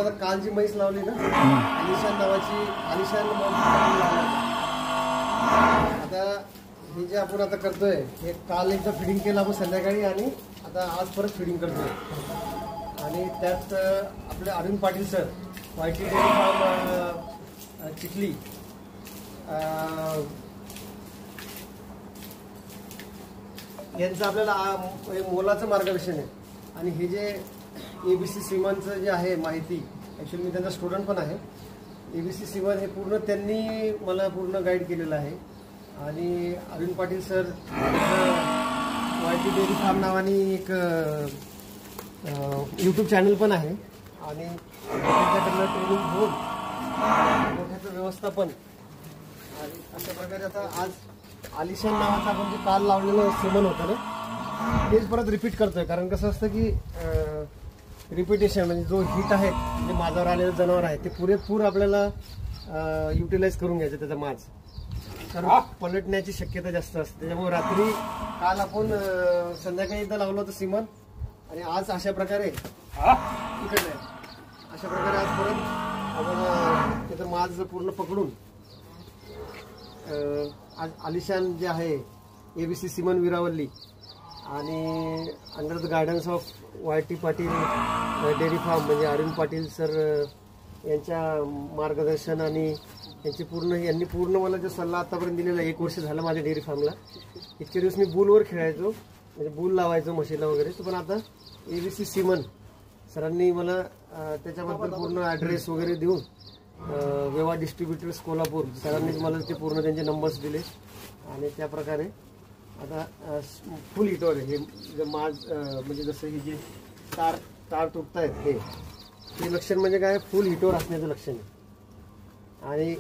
आता काल जी म्हैस लावली ना, आलिशान नावाची आलिशान आता हे जे आपण आता करतोय हे काल एकदा फिडिंग केलं आपण संध्याकाळी आणि आता आज परत फिडिंग करतोय. आणि त्यात आपले Arun Patil sir YT dairy farm Chikhli यांचं आपल्याला मोलाचं मार्गदर्शन आहे. आणि हे जे ABC सीमांचं जे आहे माहिती, ॲक्च्युली मी त्यांचा स्टुडंट पण आहे. ABC सीमा हे पूर्ण त्यांनी मला पूर्ण गाईड केलेलं आहे. आणि Arun Patil sir YT dairy farm नावाने एक यूट्यूब चॅनल पण आहे. आणि त्यांच्याकडनं ट्रेनिंग घेऊन मोठ्याचं व्यवस्थापन आणि अशा प्रकारे आता आज आलिशान नावाचं आपण जे काल लावलेलं सेवन होतं ना तेच परत रिपीट करतोय. कारण कसं असतं की रिपिटेशन म्हणजे जो हिट आहे म्हणजे माझ्यावर आलेलं जनावर आहे ते पुरेपूर आपल्याला युटिलाइज करून घ्यायचं त्याचा माज, कारण पलटण्याची शक्यता जास्त असते. त्याच्यामुळे रात्री काल आपण संध्याकाळी एकदा लावलं होतं सीमन आणि आज अशा प्रकारे इकडे अशा प्रकारे आज परत आपण त्याचं माज पूर्ण पकडून आज आलिशान जे आहे ABC सीमन विरावल्ली आणि under the guidance of YT Patil dairy farm म्हणजे अरुण पाटील सर यांच्या मार्गदर्शन आणि यांनी पूर्ण मला जो सल्ला आतापर्यंत दिलेला 1 वर्ष झालं माझ्या डेअरी फार्मला. इतके दिवस मी बुलवर खेळायचो म्हणजे बुल लावायचो म्हशीला वगैरे, पण आता ABC सीमन सरांनी मला त्याच्याबद्दल पूर्ण ॲड्रेस वगैरे देऊन वेवा डिस्ट्रीब्युटर्स कोल्हापूर सरांनीच मला ते पूर्ण त्यांचे नंबर्स दिले आणि त्या प्रकारे आता फुल हिटवर हे माज म्हणजे जसं हे जे तार तुटतायत हे लक्षण म्हणजे काय फुल हिटवर असण्याचं लक्षण आहे. आणि